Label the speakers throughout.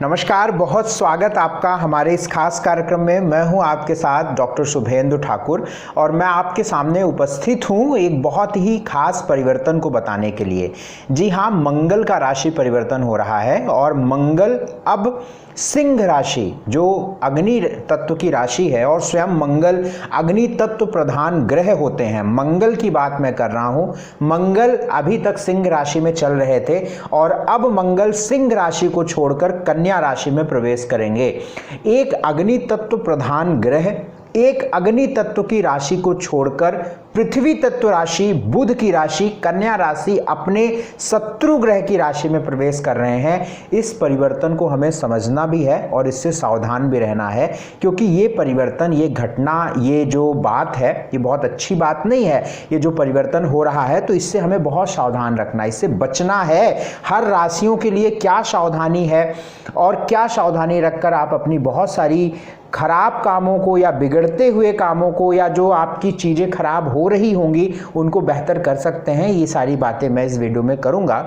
Speaker 1: नमस्कार, बहुत स्वागत आपका हमारे इस खास कार्यक्रम में। मैं हूं आपके साथ डॉक्टर शुभेंदु ठाकुर और मैं आपके सामने उपस्थित हूं एक बहुत ही खास परिवर्तन को बताने के लिए। जी हां, मंगल का राशि परिवर्तन हो रहा है और मंगल अब सिंह राशि जो अग्नि तत्व की राशि है और स्वयं मंगल अग्नि तत्व प्रधान ग्रह होते हैं। मंगल की बात मैं कर रहा हूं। मंगल अभी तक सिंह राशि में चल रहे थे और अब मंगल सिंह राशि को छोड़कर कन्या राशि में प्रवेश करेंगे। एक अग्नि तत्व प्रधान ग्रह एक अग्नि तत्व की राशि को छोड़कर पृथ्वी तत्व राशि बुध की राशि कन्या राशि अपने शत्रु ग्रह की राशि में प्रवेश कर रहे हैं। इस परिवर्तन को हमें समझना भी है और इससे सावधान भी रहना है, क्योंकि ये परिवर्तन, ये घटना, ये जो बात है, ये बहुत अच्छी बात नहीं है। ये जो परिवर्तन हो रहा है तो इससे हमें बहुत सावधान रखना है, इससे बचना है। हर राशियों के लिए क्या सावधानी है और क्या सावधानी रखकर आप अपनी बहुत सारी खराब कामों को या बिगड़ते हुए कामों को या जो आपकी चीज़ें खराब हो रही होंगी उनको बेहतर कर सकते हैं, ये सारी बातें मैं इस वीडियो में करूंगा।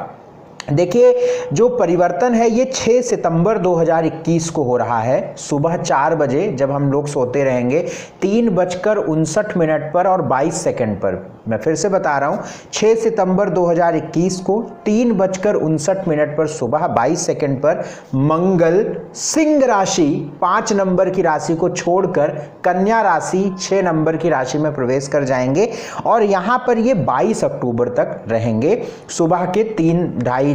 Speaker 1: देखिए, जो परिवर्तन है ये 6 सितंबर 2021 को हो रहा है। सुबह 4 बजे जब हम लोग सोते रहेंगे 3:59 पर और 22 सेकंड पर। मैं फिर से बता रहा हूँ, 6 सितंबर 2021 को 3:59 पर सुबह 22 सेकंड पर मंगल सिंह राशि 5 नंबर की राशि को छोड़कर कन्या राशि 6 नंबर की राशि में प्रवेश कर जाएंगे और यहाँ पर ये 22 अक्टूबर तक रहेंगे। सुबह के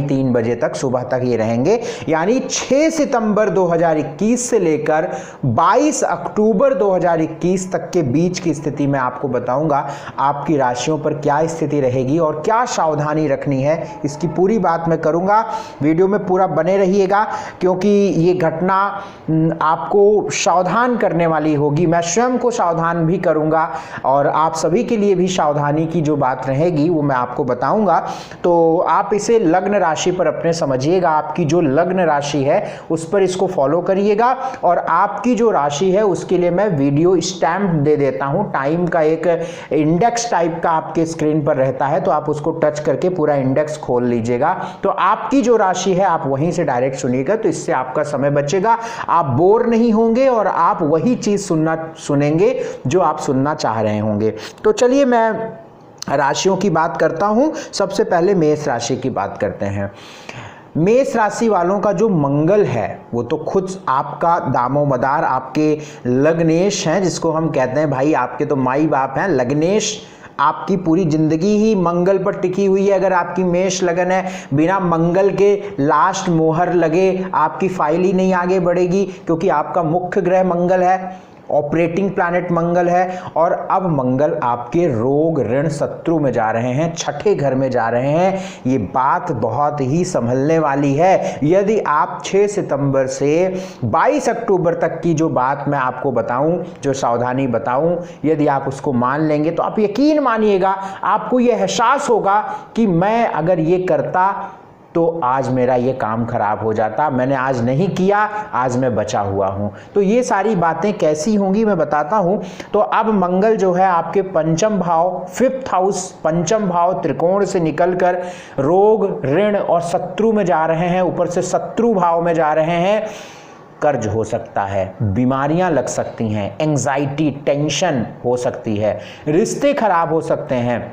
Speaker 1: 3 बजे तक, सुबह तक ये रहेंगे। यानी 6 सितंबर 2021 से लेकर 22 अक्टूबर 2021 तक के बीच की स्थिति में आपको बताऊंगा आपकी राशियों पर क्या स्थिति रहेगी और क्या सावधानी रखनी है। इसकी पूरी बात मैं करूंगा। वीडियो में पूरा बने रहिएगा, क्योंकि ये घटना आपको सावधान करने वाली होगी। मैं स्वयं को सावधान भी करूंगा और आप सभी के लिए भी सावधानी की जो बात रहेगी वो मैं आपको बताऊंगा। तो आप इसे लग्न राशि पर अपने समझिएगा। आपकी जो लग्न राशि है उस पर इसको फॉलो करिएगा और आपकी जो राशि है उसके लिए मैं वीडियो स्टैम्प दे देता हूं। टाइम का एक इंडेक्स टाइप का आपके स्क्रीन पर रहता है, तो आप उसको टच करके पूरा इंडेक्स खोल लीजिएगा। तो आपकी जो राशि है आप वहीं से डायरेक्ट सुनिएगा, तो इससे आपका समय बचेगा, आप बोर नहीं होंगे और आप वही चीज सुनेंगे जो आप सुनना चाह रहे होंगे। तो चलिए मैं राशियों की बात करता हूं। सबसे पहले मेष राशि की बात करते हैं। मेष राशि वालों का जो मंगल है वो तो खुद आपका दामोमदार, आपके लग्नेश हैं, जिसको हम कहते हैं भाई आपके तो माई बाप हैं। लग्नेश आपकी पूरी जिंदगी ही मंगल पर टिकी हुई है। अगर आपकी मेष लगन है, बिना मंगल के लास्ट मोहर लगे आपकी फाइल ही नहीं आगे बढ़ेगी, क्योंकि आपका मुख्य ग्रह मंगल है, ऑपरेटिंग प्लैनेट मंगल है। और अब मंगल आपके रोग ऋण शत्रु में जा रहे हैं, छठे घर में जा रहे हैं। ये बात बहुत ही संभलने वाली है। यदि आप 6 सितंबर से 22 अक्टूबर तक की जो बात मैं आपको बताऊं, जो सावधानी बताऊं, यदि आप उसको मान लेंगे तो आप यकीन मानिएगा, आपको ये एहसास होगा कि मैं अगर ये करता तो आज मेरा ये काम खराब हो जाता, मैंने आज नहीं किया, आज मैं बचा हुआ हूं। तो ये सारी बातें कैसी होंगी मैं बताता हूं। तो अब मंगल जो है आपके पंचम भाव, 5th हाउस, पंचम भाव त्रिकोण से निकलकर रोग ऋण और शत्रु में जा रहे हैं, ऊपर से शत्रु भाव में जा रहे हैं। कर्ज हो सकता है, बीमारियां लग सकती हैं, एंजाइटी टेंशन हो सकती है, रिश्ते खराब हो सकते हैं,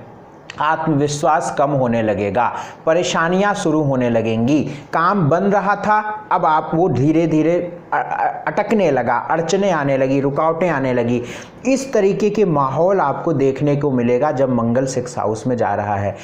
Speaker 1: आत्मविश्वास कम होने लगेगा, परेशानियां शुरू होने लगेंगी। काम बन रहा था, अब आप वो धीरे धीरे अटकने लगा, अड़चने आने लगी, रुकावटें आने लगी। इस तरीके के माहौल आपको देखने को मिलेगा जब मंगल 6th हाउस में जा रहा है।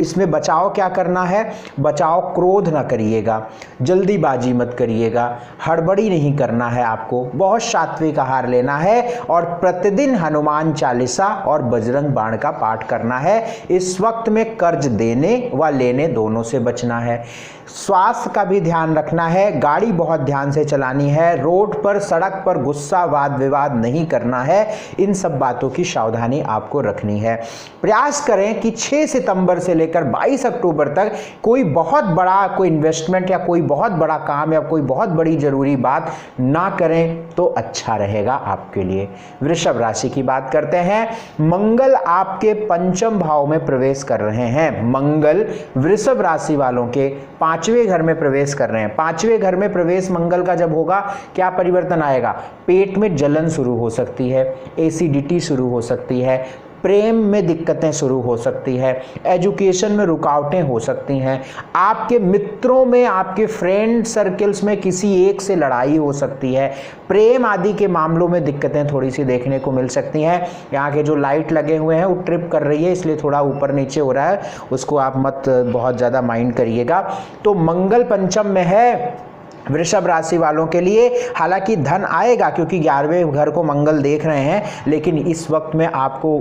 Speaker 1: इसमें बचाव क्या करना है? बचाव, क्रोध ना करिएगा, जल्दीबाजी मत करिएगा, हड़बड़ी नहीं करना है, आपको बहुत सात्विक आहार लेना है और प्रतिदिन हनुमान चालीसा और बजरंग बाण का पाठ करना है। इस वक्त में कर्ज देने व लेने दोनों से बचना है। स्वास्थ्य का भी ध्यान रखना है, गाड़ी बहुत ध्यान से चलानी है, रोड पर सड़क पर गुस्सा वाद विवाद नहीं करना है। इन सब बातों की सावधानी आपको रखनी है। प्रयास करें कि 6 सितंबर से लेकर 22 अक्टूबर तक कोई बहुत बड़ा कोई इन्वेस्टमेंट या कोई बहुत बड़ा काम या कोई बहुत बड़ी जरूरी बात ना करें तो अच्छा रहेगा आपके लिए। वृषभ राशि की बात करते हैं। मंगल आपके पंचम भाव में में प्रवेश कर रहे हैं। मंगल वृषभ राशि वालों के 5वें घर में प्रवेश कर रहे हैं। 5वें घर में प्रवेश मंगल का जब होगा, क्या परिवर्तन आएगा? पेट में जलन शुरू हो सकती है, एसिडिटी शुरू हो सकती है, प्रेम में दिक्कतें शुरू हो सकती है, एजुकेशन में रुकावटें हो सकती हैं, आपके मित्रों में, आपके फ्रेंड सर्कल्स में किसी एक से लड़ाई हो सकती है, प्रेम आदि के मामलों में दिक्कतें थोड़ी सी देखने को मिल सकती हैं। यहाँ के जो लाइट लगे हुए हैं वो ट्रिप कर रही है, इसलिए थोड़ा ऊपर नीचे हो रहा है, उसको आप मत बहुत ज़्यादा माइंड करिएगा। तो मंगल पंचम में है वृषभ राशि वालों के लिए। हालांकि धन आएगा क्योंकि 11वें घर को मंगल देख रहे हैं, लेकिन इस वक्त में आपको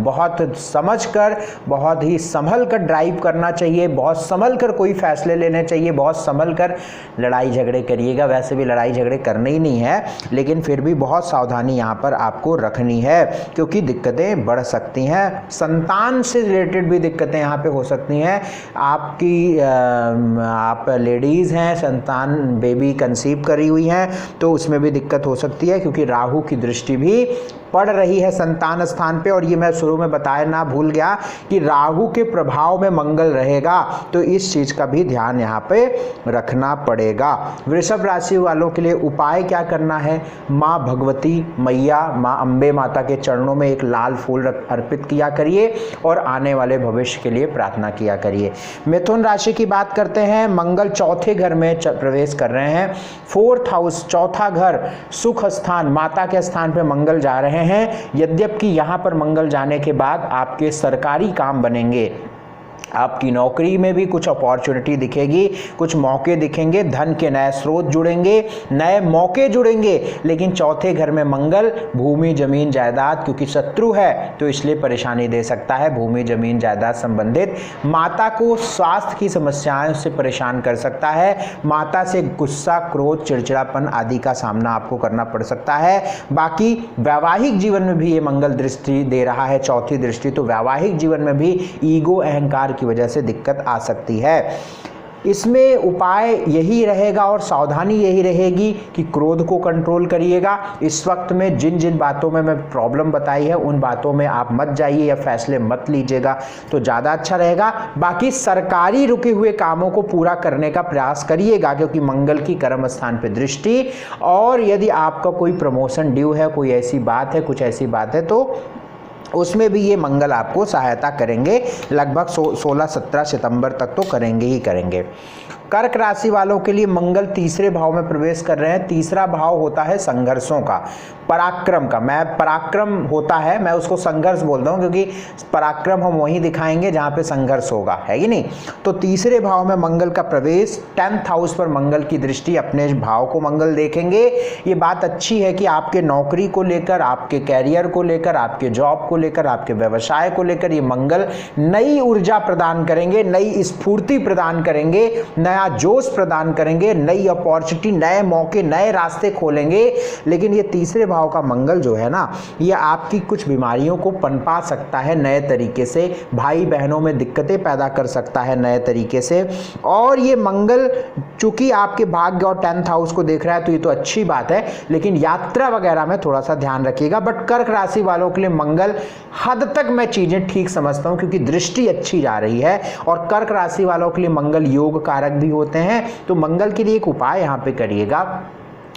Speaker 1: बहुत समझकर, बहुत ही संभल कर ड्राइव करना चाहिए, बहुत संभल कर कोई फैसले लेने चाहिए, बहुत संभल कर लड़ाई झगड़े करिएगा। वैसे भी लड़ाई झगड़े करने ही नहीं है, लेकिन फिर भी बहुत सावधानी यहाँ पर आपको रखनी है क्योंकि दिक्कतें बढ़ सकती हैं। संतान से रिलेटेड भी दिक्कतें यहाँ पे हो सकती हैं। आपकी आप लेडीज़ हैं, संतान बेबी कंसीव करी हुई हैं, तो उसमें भी दिक्कत हो सकती है क्योंकि राहु की दृष्टि भी पड़ रही है संतान स्थान पे। और ये मैं शुरू में बताया ना, भूल गया कि राहु के प्रभाव में मंगल रहेगा, तो इस चीज का भी ध्यान यहाँ पे रखना पड़ेगा। वृषभ राशि वालों के लिए उपाय क्या करना है? माँ भगवती मैया, माँ अम्बे माता के चरणों में एक लाल फूल अर्पित किया करिए और आने वाले भविष्य के लिए प्रार्थना किया करिए। मिथुन राशि की बात करते हैं। मंगल चौथे घर में प्रवेश कर रहे हैं। 4th हाउस, चौथा घर, सुख स्थान, माता के स्थान पे मंगल जा रहे हैं। यद्यपि यहां पर मंगल जाने के बाद आपके सरकारी काम बनेंगे, आपकी नौकरी में भी कुछ अपॉर्चुनिटी दिखेगी, कुछ मौके दिखेंगे, धन के नए स्रोत जुड़ेंगे, नए मौके जुड़ेंगे। लेकिन चौथे घर में मंगल भूमि जमीन जायदाद, क्योंकि शत्रु है तो इसलिए परेशानी दे सकता है। भूमि जमीन जायदाद संबंधित, माता को स्वास्थ्य की समस्याओं से परेशान कर सकता है। माता से गुस्सा, क्रोध, चिड़चिड़ापन आदि का सामना आपको करना पड़ सकता है। बाकी वैवाहिक जीवन में भी ये मंगल दृष्टि दे रहा है, चौथी दृष्टि, तो वैवाहिक जीवन में भी ईगो, अहंकार की वजह से दिक्कत आ सकती है। इसमें उपाय यही रहेगा और सावधानी यही रहेगी कि क्रोध को कंट्रोल करिएगा। इस वक्त में जिन जिन बातों में मैं प्रॉब्लम बताई है उन बातों में आप मत जाइए या फैसले मत लीजिएगा तो ज़्यादा अच्छा रहेगा। बाकी सरकारी रुके हुए कामों को पूरा करने का प्रयास करिएगा क्योंकि मंगल की कर्म स्थान पर दृष्टि, और यदि आपका कोई प्रमोशन ड्यू है, कोई ऐसी बात है, कुछ ऐसी बात है, तो उसमें भी ये मंगल आपको सहायता करेंगे। लगभग 16-17 सितंबर तक तो करेंगे ही करेंगे। कर्क राशि वालों के लिए मंगल तीसरे भाव में प्रवेश कर रहे हैं। तीसरा भाव होता है संघर्षों का, पराक्रम का। मैं पराक्रम होता है, मैं उसको संघर्ष बोलता हूँ क्योंकि पराक्रम हम वहीं दिखाएंगे जहाँ पे संघर्ष होगा, है कि नहीं। तो तीसरे भाव में मंगल का प्रवेश, 10th हाउस पर मंगल की दृष्टि, अपने भाव को मंगल देखेंगे। ये बात अच्छी है कि आपके नौकरी को लेकर, आपके कैरियर को लेकर, आपके जॉब को लेकर, आपके व्यवसाय को लेकर ये मंगल नई ऊर्जा प्रदान करेंगे, नई स्फूर्ति प्रदान करेंगे, नया जोश प्रदान करेंगे, नई अपॉर्चुनिटी, नए मौके, नए रास्ते खोलेंगे। लेकिन ये तीसरे भाव का मंगल जो है ना, ये आपकी कुछ बीमारियों को पनपा सकता है नए तरीके से, भाई बहनों में दिक्कतें पैदा कर सकता है नए तरीके से। और ये मंगल चूंकि आपके भाग्य और 10th हाउस को देख रहा है तो ये तो अच्छी बात है, लेकिन यात्रा वगैरह में थोड़ा सा ध्यान रखिएगा। बट कर्क राशि वालों के लिए मंगल हद तक मैं चीजें ठीक समझता हूं क्योंकि दृष्टि अच्छी जा रही है और कर्क राशि वालों के लिए मंगल योग कारक भी होते हैं। तो मंगल के लिए एक उपाय यहां पे करिएगा,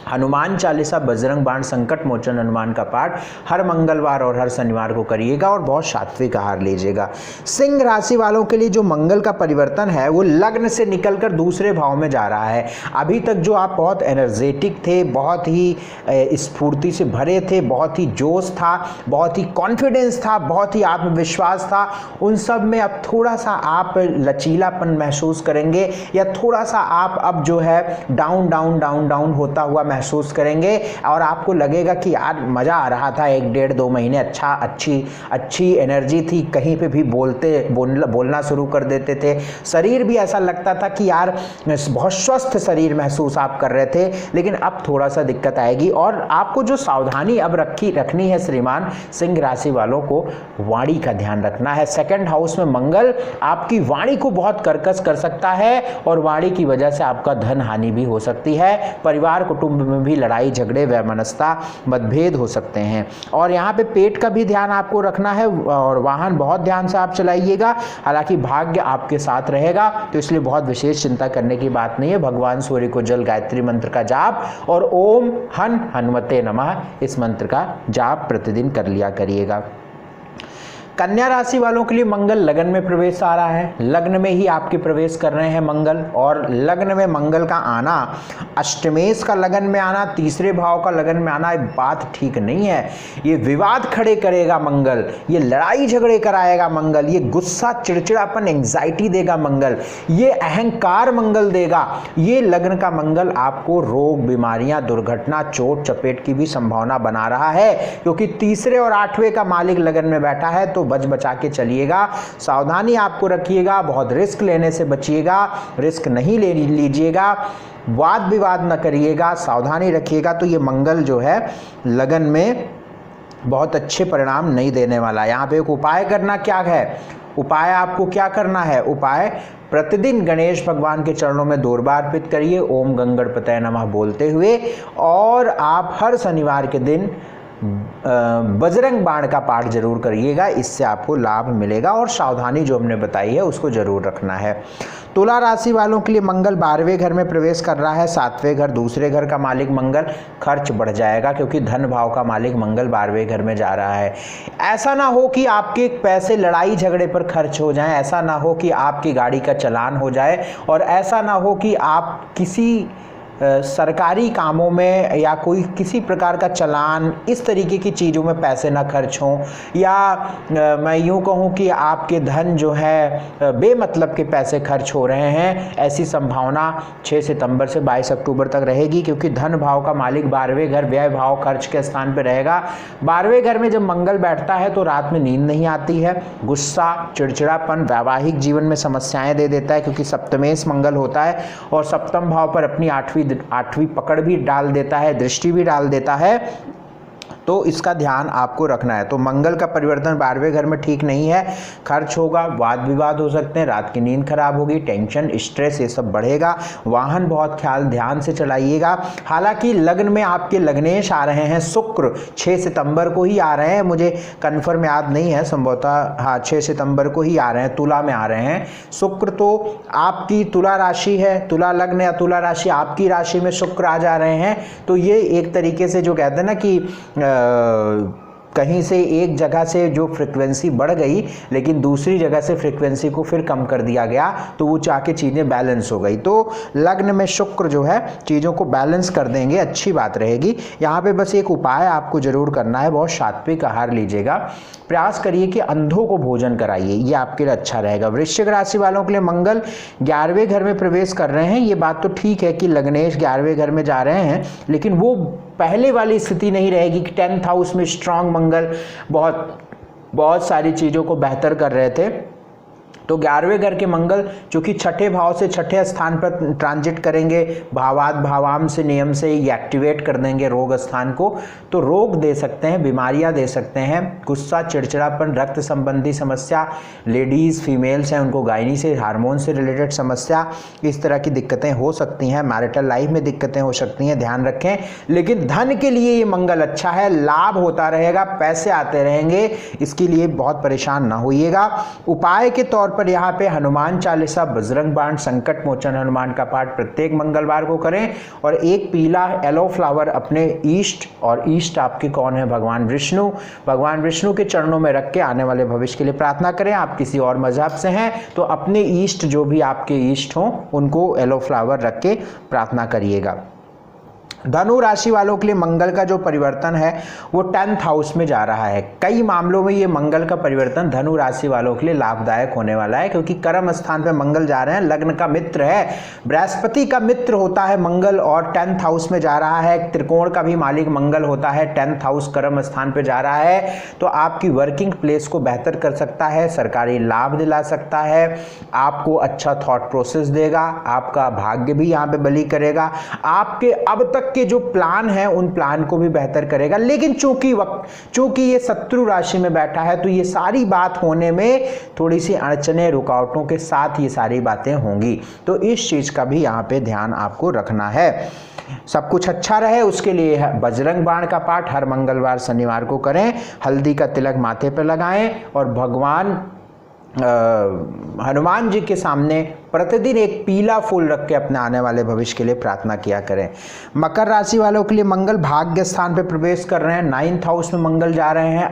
Speaker 1: हनुमान चालीसा, बजरंग बाण, संकट मोचन हनुमान का पाठ हर मंगलवार और हर शनिवार को करिएगा और बहुत सात्विक आहार लीजिएगा। सिंह राशि वालों के लिए जो मंगल का परिवर्तन है वो लग्न से निकलकर दूसरे भाव में जा रहा है। अभी तक जो आप बहुत एनर्जेटिक थे, बहुत ही स्फूर्ति से भरे थे, बहुत ही जोश था, बहुत ही कॉन्फिडेंस था, बहुत ही आत्मविश्वास था, उन सब में अब थोड़ा सा आप लचीलापन महसूस करेंगे या थोड़ा सा आप अब जो है डाउन डाउन डाउन डाउन होता हुआ महसूस करेंगे और आपको लगेगा कि यार मजा आ रहा था, 1-1.5-2 महीने अच्छी एनर्जी थी, कहीं पे भी बोलना शुरू कर देते थे, शरीर भी ऐसा लगता था कि यार बहुत स्वस्थ शरीर महसूस आप कर रहे थे। लेकिन अब थोड़ा सा दिक्कत आएगी और आपको जो सावधानी अब रखनी है श्रीमान सिंह राशि वालों को, वाणी का ध्यान रखना है। 2nd हाउस में मंगल आपकी वाणी को बहुत कर्कश कर सकता है और वाणी की वजह से आपका धन हानि भी हो सकती है। परिवार कुटुंब कुटुंब में भी लड़ाई झगड़े वैमनस्यता मतभेद हो सकते हैं। और यहाँ पे पेट का भी ध्यान आपको रखना है और वाहन बहुत ध्यान से आप चलाइएगा। हालांकि भाग्य आपके साथ रहेगा, तो इसलिए बहुत विशेष चिंता करने की बात नहीं है। भगवान सूर्य को जल गायत्री मंत्र का जाप और ओम हनुमते नमः इस मंत्र का जाप प्रतिदिन कर लिया करिएगा। कन्या राशि वालों के लिए मंगल लगन में प्रवेश आ रहा है। लग्न में ही आपके प्रवेश कर रहे हैं मंगल, और लग्न में मंगल का आना, अष्टमेश का लगन में आना, तीसरे भाव का लगन में आना, बात ठीक नहीं है। ये विवाद खड़े करेगा मंगल, ये लड़ाई झगड़े कराएगा मंगल, ये गुस्सा चिड़चिड़ापन एंग्जाइटी देगा मंगल, ये अहंकार मंगल देगा। ये लग्न का मंगल आपको रोग बीमारियां दुर्घटना चोट चपेट की भी संभावना बना रहा है, क्योंकि तीसरे और आठवें का मालिक लगन में बैठा है। तो बच बचा के चलिएगा, सावधानी आपको रखिएगा, बहुत रिस्क लेने से बचिएगा, रिस्क नहीं ले लीजिएगा, वाद विवाद न करिएगा, सावधानी रखिएगा। तो ये मंगल जो है लगन में बहुत अच्छे परिणाम नहीं देने वाला। यहाँ पे एक उपाय करना क्या है, उपाय आपको क्या करना है, उपाय प्रतिदिन गणेश भगवान के चरणों में दूर्वा अर्पित करिए ओम गंगणपतये नमः बोलते हुए, और आप हर शनिवार के दिन बजरंग बाण का पाठ जरूर करिएगा, इससे आपको लाभ मिलेगा। और सावधानी जो हमने बताई है उसको जरूर रखना है। तुला राशि वालों के लिए मंगल 12वें घर में प्रवेश कर रहा है। 7वें घर, दूसरे घर का मालिक मंगल, खर्च बढ़ जाएगा क्योंकि धन भाव का मालिक मंगल 12वें घर में जा रहा है। ऐसा ना हो कि आपके पैसे लड़ाई झगड़े पर खर्च हो जाएं, ऐसा ना हो कि आपकी गाड़ी का चालान हो जाए, और ऐसा ना हो कि आप किसी सरकारी कामों में या कोई किसी प्रकार का चालान, इस तरीके की चीज़ों में पैसे ना खर्च हों, या मैं यूँ कहूँ कि आपके धन जो है बेमतलब के पैसे खर्च हो रहे हैं। ऐसी संभावना 6 सितंबर से 22 अक्टूबर तक रहेगी, क्योंकि धन भाव का मालिक 12वें घर व्यय भाव खर्च के स्थान पर रहेगा। 12वें घर में जब मंगल बैठता है तो रात में नींद नहीं आती है, गुस्सा चिड़चिड़ापन वैवाहिक जीवन में समस्याएं दे देता है, क्योंकि सप्तमेश मंगल होता है और सप्तम भाव पर अपनी आठवीं पकड़ भी डाल देता है, दृष्टि भी डाल देता है। तो इसका ध्यान आपको रखना है। तो मंगल का परिवर्तन 12वें घर में ठीक नहीं है, खर्च होगा, वाद विवाद हो सकते हैं, रात की नींद खराब होगी, टेंशन स्ट्रेस ये सब बढ़ेगा। वाहन बहुत ध्यान से चलाइएगा। हालांकि लग्न में आपके लग्नेश आ रहे हैं, शुक्र 6 सितंबर को ही आ रहे हैं, मुझे कन्फर्म याद नहीं है, संभवतः हाँ 6 सितंबर को ही आ रहे हैं, तुला में आ रहे हैं शुक्र। तो आपकी तुला राशि है, तुला लग्न या तुला राशि, आपकी राशि में शुक्र आ जा रहे हैं। तो ये एक तरीके से जो कहते हैं ना कि कहीं से एक जगह से जो फ्रीक्वेंसी बढ़ गई लेकिन दूसरी जगह से फ्रीक्वेंसी को फिर कम कर दिया गया, तो वो चाके चीज़ें बैलेंस हो गई। तो लग्न में शुक्र जो है चीज़ों को बैलेंस कर देंगे, अच्छी बात रहेगी। यहाँ पे बस एक उपाय आपको जरूर करना है, बहुत सात्विक आहार लीजिएगा, प्रयास करिए कि अंधों को भोजन कराइए, ये आपके लिए अच्छा रहेगा। वृश्चिक राशि वालों के लिए मंगल 11वें घर में प्रवेश कर रहे हैं। ये बात तो ठीक है कि लग्नेश 11वें घर में जा रहे हैं, लेकिन वो पहले वाली स्थिति नहीं रहेगी कि 10th हाउस में स्ट्रांग मंगल बहुत सारी चीज़ों को बेहतर कर रहे थे। तो 11वें घर के मंगल जो कि छठे भाव से छठे स्थान पर ट्रांजिट करेंगे, भावाद भावाम से नियम से ये एक्टिवेट कर देंगे रोग स्थान को, तो रोग दे सकते हैं, बीमारियां दे सकते हैं, गुस्सा चिड़चिड़ापन, रक्त संबंधी समस्या, लेडीज़ फीमेल्स हैं उनको गायनी से हार्मोन से रिलेटेड समस्या, इस तरह की दिक्कतें हो सकती हैं, मैरिटल लाइफ में दिक्कतें हो सकती हैं, ध्यान रखें। लेकिन धन के लिए ये मंगल अच्छा है, लाभ होता रहेगा, पैसे आते रहेंगे, इसके लिए बहुत परेशान ना होइएगा। उपाय के तौर पर यहाँ पे हनुमान चालीसा, बजरंग बाण, संकट मोचन हनुमान का पाठ प्रत्येक मंगलवार को करें, और एक पीला येलो फ्लावर अपने ईष्ट, और ईष्ट आपके कौन है, भगवान विष्णु के चरणों में रख के आने वाले भविष्य के लिए प्रार्थना करें। आप किसी और मजहब से हैं तो अपने ईष्ट जो भी आपके ईष्ट हों उनको येलो फ्लावर रख के प्रार्थना करिएगा। धनु राशि वालों के लिए मंगल का जो परिवर्तन है वो 10th हाउस में जा रहा है। कई मामलों में ये मंगल का परिवर्तन धनु राशि वालों के लिए लाभदायक होने वाला है, क्योंकि कर्म स्थान पे मंगल जा रहे हैं, लग्न का मित्र है, बृहस्पति का मित्र होता है मंगल, और 10th हाउस में जा रहा है। त्रिकोण का भी मालिक मंगल होता है, 10th हाउस कर्म स्थान पे जा रहा है, तो आपकी वर्किंग प्लेस को बेहतर कर सकता है, सरकारी लाभ दिला सकता है, आपको अच्छा थॉट प्रोसेस देगा, आपका भाग्य भी यहाँ पे बली करेगा। आपके अब तक तक के जो प्लान है उन प्लान को भी बेहतर करेगा। लेकिन चूंकि ये शत्रु राशि में बैठा है तो ये सारी बात होने में थोड़ी सी अड़चने रुकावटों के साथ ये सारी बातें होंगी, तो इस चीज का भी यहाँ पे ध्यान आपको रखना है। सब कुछ अच्छा रहे उसके लिए बजरंग बाण का पाठ हर मंगलवार शनिवार को करें, हल्दी का तिलक माथे पर लगाएं और भगवान हनुमान जी के सामने प्रतिदिन एक पीला फूल रख के अपने आने वाले भविष्य के लिए प्रार्थना किया करें। मकर राशि वालों के लिए मंगल भाग्य स्थान पे प्रवेश कर रहे हैं, 9th हाउस में मंगल जा रहे हैं,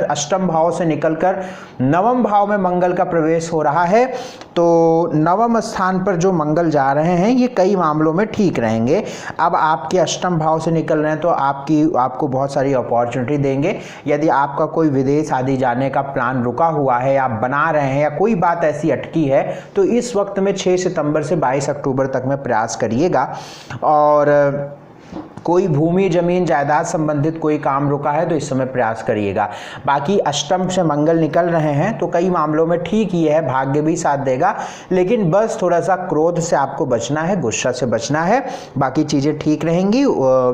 Speaker 1: अष्टम भाव से निकलकर नवम भाव में मंगल का प्रवेश हो रहा है। तो नवम स्थान पर जो मंगल जा रहे हैं ये कई मामलों में ठीक रहेंगे। अब आपके अष्टम भाव से निकल रहे हैं तो आपको बहुत सारी अपॉर्चुनिटी देंगे। यदि आपका कोई विदेश आदि जाने का प्लान रुका हुआ है, आप बना रहे हैं या कोई बात ऐसी अटकी है, तो इस वक्त में 6 सितंबर से 22 अक्टूबर तक में प्रयास करिएगा। और कोई भूमि जमीन जायदाद संबंधित कोई काम रुका है तो इस समय प्रयास करिएगा। बाकी अष्टम से मंगल निकल रहे हैं तो कई मामलों में ठीक ही है, भाग्य भी साथ देगा, लेकिन बस थोड़ा सा क्रोध से आपको बचना है, गुस्सा से बचना है, बाकी चीज़ें ठीक रहेंगी।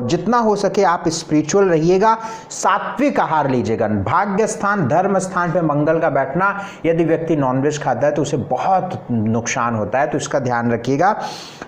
Speaker 1: जितना हो सके आप स्पिरिचुअल रहिएगा, सात्विक आहार लीजिएगा। भाग्य स्थान धर्म स्थान पर मंगल का बैठना, यदि व्यक्ति नॉनवेज खाता है तो उसे बहुत नुकसान होता है, तो इसका ध्यान रखिएगा।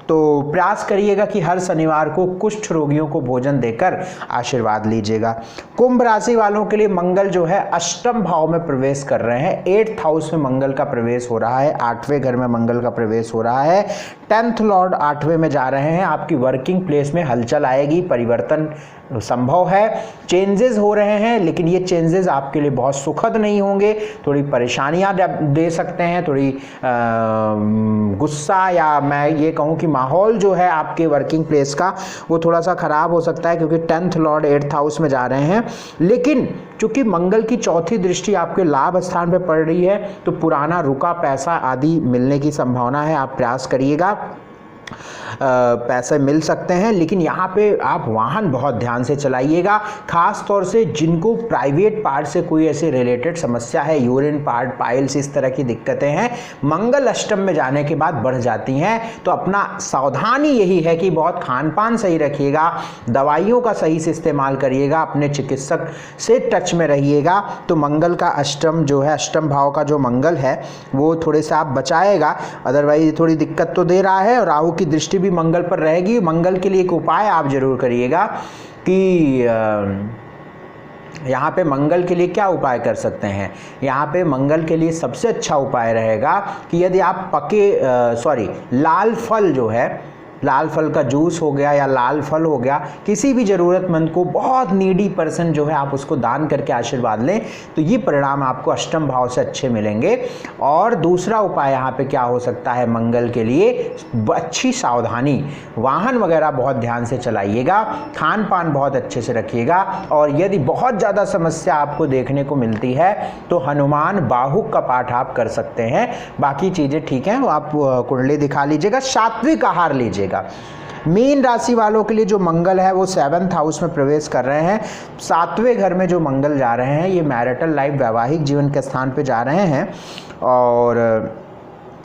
Speaker 1: तो प्रयास करिएगा कि हर शनिवार को कुष्ठ रोगियों को भोजन देकर आशीर्वाद लीजिएगा। कुंभ राशि वालों के लिए मंगल जो है अष्टम भाव में प्रवेश कर रहे हैं, 8th हाउस में मंगल का प्रवेश हो रहा है, 8वें घर में मंगल का प्रवेश हो रहा है, 10th लॉर्ड 8वें में जा रहे हैं। आपकी वर्किंग प्लेस में हलचल आएगी, परिवर्तन संभव है, चेंजेस हो रहे हैं, लेकिन ये चेंजेस आपके लिए बहुत सुखद नहीं होंगे, थोड़ी परेशानियां दे सकते हैं, थोड़ी गुस्सा, या मैं ये कहूँ कि माहौल जो है आपके वर्किंग प्लेस का वो थोड़ा सा खराब हो सकता है, क्योंकि 10th लॉर्ड 8th हाउस में जा रहे हैं। लेकिन चूंकि मंगल की चौथी दृष्टि आपके लाभ स्थान पर पड़ रही है तो पुराना रुका पैसा आदि मिलने की संभावना है, आप प्रयास करिएगा, पैसे मिल सकते हैं। लेकिन यहाँ पे आप वाहन बहुत ध्यान से चलाइएगा, खास तौर से जिनको प्राइवेट पार्ट से कोई ऐसे रिलेटेड समस्या है, यूरिन पार्ट, पाइल्स, इस तरह की दिक्कतें हैं, मंगल अष्टम में जाने के बाद बढ़ जाती हैं। तो अपना सावधानी यही है कि बहुत खान पान सही रखिएगा, दवाइयों का सही से इस्तेमाल करिएगा, अपने चिकित्सक से टच में रहिएगा। तो मंगल का अष्टम जो है, अष्टम भाव का जो मंगल है वो थोड़े से आप बचाएगा, अदरवाइज थोड़ी दिक्कत तो दे रहा है। और राहु की दृष्टि भी मंगल पर रहेगी। मंगल के लिए एक उपाय आप जरूर करिएगा कि यहाँ पे मंगल के लिए क्या उपाय कर सकते हैं। यहाँ पे मंगल के लिए सबसे अच्छा उपाय रहेगा कि यदि आप लाल फल जो है, लाल फल का जूस हो गया या लाल फल हो गया, किसी भी ज़रूरतमंद को, बहुत नीडी पर्सन जो है, आप उसको दान करके आशीर्वाद लें, तो ये परिणाम आपको अष्टम भाव से अच्छे मिलेंगे। और दूसरा उपाय यहाँ पे क्या हो सकता है मंगल के लिए, अच्छी सावधानी, वाहन वगैरह बहुत ध्यान से चलाइएगा, खान पान बहुत अच्छे से रखिएगा। और यदि बहुत ज़्यादा समस्या आपको देखने को मिलती है तो हनुमान बाहुक का पाठ आप कर सकते हैं। बाकी चीज़ें ठीक हैं, आप कुंडली दिखा लीजिएगा, सात्विक आहार लीजिएगा। मीन राशि वालों के लिए जो मंगल है वो 7th हाउस में प्रवेश कर रहे हैं, 7वें घर में जो मंगल जा रहे हैं ये मैरिटल लाइफ, वैवाहिक जीवन के स्थान पे जा रहे हैं। और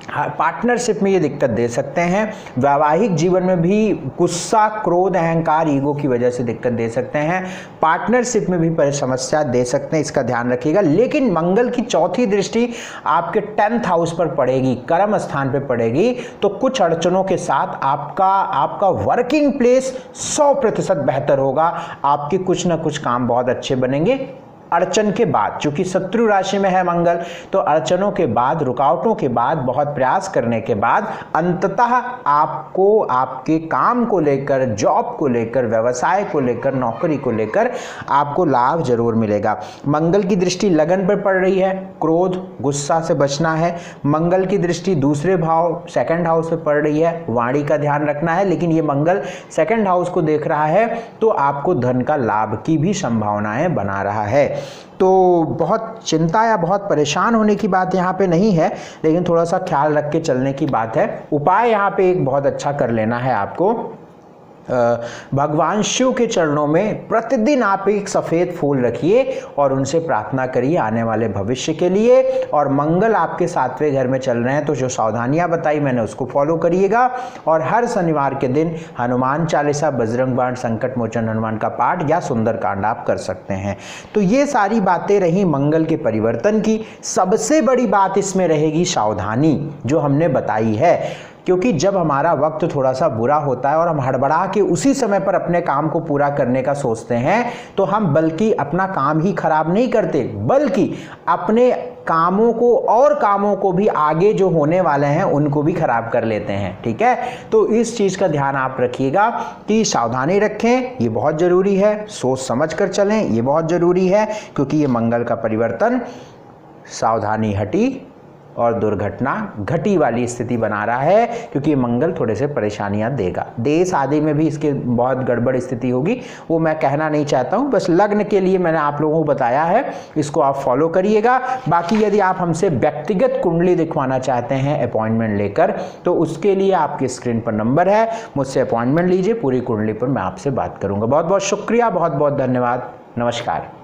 Speaker 1: पार्टनरशिप में ये दिक्कत दे सकते हैं, वैवाहिक जीवन में भी गुस्सा, क्रोध, अहंकार, ईगो की वजह से दिक्कत दे सकते हैं, पार्टनरशिप में भी समस्या दे सकते हैं, इसका ध्यान रखिएगा। लेकिन मंगल की चौथी दृष्टि आपके 10th हाउस पर पड़ेगी, कर्म स्थान पर पड़ेगी, तो कुछ अड़चनों के साथ आपका वर्किंग प्लेस 100% बेहतर होगा, आपके कुछ ना कुछ काम बहुत अच्छे बनेंगे। अड़चन के बाद, चूंकि शत्रु राशि में है मंगल, तो अड़चनों के बाद, रुकावटों के बाद, बहुत प्रयास करने के बाद अंततः आपको आपके काम को लेकर, जॉब को लेकर, व्यवसाय को लेकर, नौकरी को लेकर आपको लाभ जरूर मिलेगा। मंगल की दृष्टि लगन पर पड़ रही है, क्रोध, गुस्सा से बचना है। मंगल की दृष्टि दूसरे भाव, 2nd हाउस पे पड़ रही है, वाणी का ध्यान रखना है। लेकिन ये मंगल 2nd हाउस को देख रहा है तो आपको धन का लाभ की भी संभावनाएं बना रहा है। तो बहुत चिंता या बहुत परेशान होने की बात यहाँ पे नहीं है, लेकिन थोड़ा सा ख्याल रख के चलने की बात है। उपाय यहाँ पे एक बहुत अच्छा कर लेना है आपको भगवान शिव के चरणों में प्रतिदिन आप एक सफ़ेद फूल रखिए और उनसे प्रार्थना करिए आने वाले भविष्य के लिए। और मंगल आपके 7वें घर में चल रहे हैं तो जो सावधानियां बताई मैंने उसको फॉलो करिएगा। और हर शनिवार के दिन हनुमान चालीसा, बजरंग बाण, संकट मोचन हनुमान का पाठ या सुंदरकांड आप कर सकते हैं। तो ये सारी बातें रही मंगल के परिवर्तन की। सबसे बड़ी बात इसमें रहेगी सावधानी जो हमने बताई है, क्योंकि जब हमारा वक्त थोड़ा सा बुरा होता है और हम हड़बड़ा के उसी समय पर अपने काम को पूरा करने का सोचते हैं तो हम बल्कि अपना काम ही खराब नहीं करते, बल्कि अपने कामों को और कामों को भी आगे जो होने वाले हैं उनको भी खराब कर लेते हैं। ठीक है, तो इस चीज़ का ध्यान आप रखिएगा कि सावधानी रखें, ये बहुत ज़रूरी है। सोच समझ कर चलें, ये बहुत ज़रूरी है, क्योंकि ये मंगल का परिवर्तन सावधानी हटी और दुर्घटना घटी वाली स्थिति बना रहा है, क्योंकि मंगल थोड़े से परेशानियां देगा। देश आदि में भी इसके बहुत गड़बड़ स्थिति होगी, वो मैं कहना नहीं चाहता हूं, बस लग्न के लिए मैंने आप लोगों को बताया है, इसको आप फॉलो करिएगा। बाकी यदि आप हमसे व्यक्तिगत कुंडली दिखवाना चाहते हैं अपॉइंटमेंट लेकर, तो उसके लिए आपकी स्क्रीन पर नंबर है, मुझसे अपॉइंटमेंट लीजिए, पूरी कुंडली पर मैं आपसे बात करूँगा। बहुत बहुत शुक्रिया, बहुत बहुत धन्यवाद, नमस्कार।